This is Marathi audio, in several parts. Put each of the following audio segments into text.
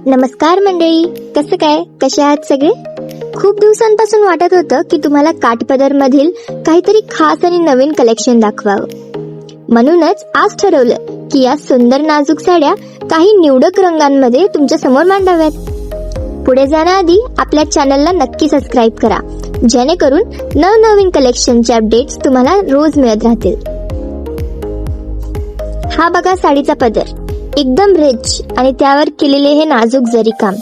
नमस्कार मंडळी, कसं काय, कशा आहात सगळे? खूप दिवसांपासून वाटत होतं की तुम्हाला काठपदर मधील काहीतरी खास आणि नवीन कलेक्शन दाखवावं. म्हणूनच आज ठरवलं की या सुंदर नाजूक साड्या काही निवडक रंगांमध्ये तुमच्या समोर मांडाव्यात. पुढे जाण्याआधी आपल्या चॅनलला नक्की सबस्क्राईब करा, जेणेकरून नवनवीन कलेक्शनचे अपडेट्स तुम्हाला रोज मिळत राहतील. हा बघा साडीचा पदर, एकदम रिच आणि त्यावर केलेले हे नाजूक जरी काम.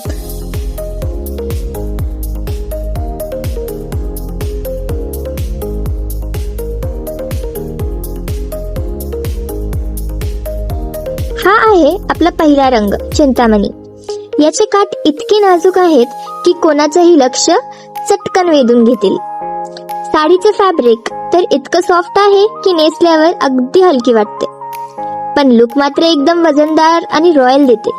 हा आहे आपला पहिला रंग, चिंतामणी. याचे काठ इतके नाजूक आहेत की कोणाचंही लक्ष चटकन वेधून घेतील. साडीचे फॅब्रिक तर इतकं सॉफ्ट आहे की नेसल्यावर अगदी हलकी वाटते, पण लुक मात्र एकदम वजनदार आणि रॉयल देते.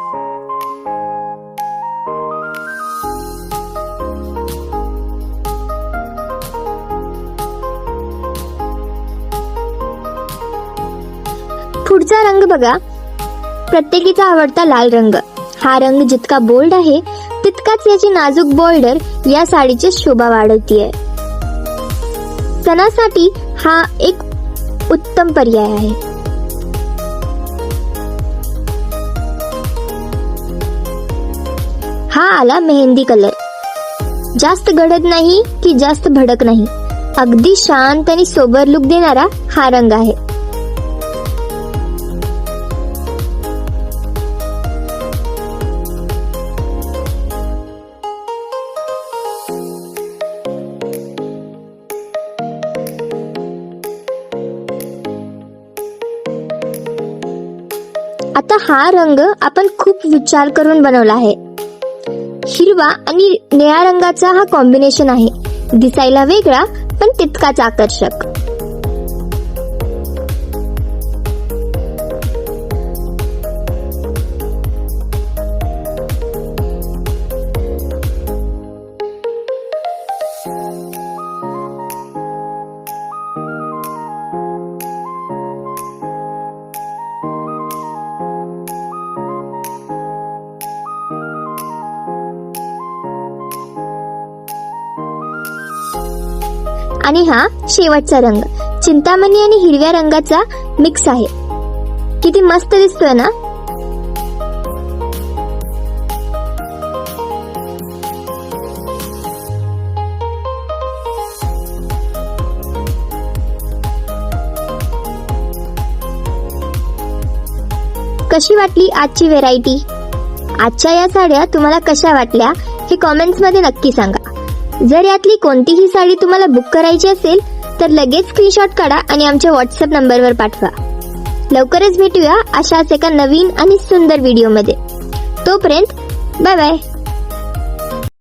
पुढचा रंग बघा, प्रत्येकीचा आवडता लाल रंग. हा रंग जितका बोल्ड आहे तितकाच याची नाजूक बॉर्डर या साडीची शोभा वाढवतीये. सणासाठी हा एक उत्तम पर्याय आहे. हा आला मेहंदी कलर. जास्त गडद नाही की जास्त भडक नाही, अगदी शांत आणि सोबर लुक देणारा हा रंग आहे. आता हा रंग आपण खूप विचार करून बनवला आहे. हिरवा आणि निळ्या रंगाचा हा कॉम्बिनेशन आहे. दिसायला वेगळा पण तितकाच आकर्षक. आणि हा शेवटचा रंग, चिंतामणी आणि हिरव्या रंगाचा मिक्स आहे. किती मस्त दिसतोय ना? कशी वाटली आजची व्हेरायटी? आजच्या या साड्या तुम्हाला कशा वाटल्या हे कॉमेंट्स मध्ये नक्की सांगा. जर यातली कोणतीही साडी तुम्हाला बुक करायची असेल तर लगेच स्क्रीनशॉट काढा आणि आमच्या व्हॉट्सअप नंबरवर पाठवा. लवकरच भेटूया अशाच एका नवीन आणि सुंदर व्हिडिओमध्ये. तोपर्यंत बाय बाय.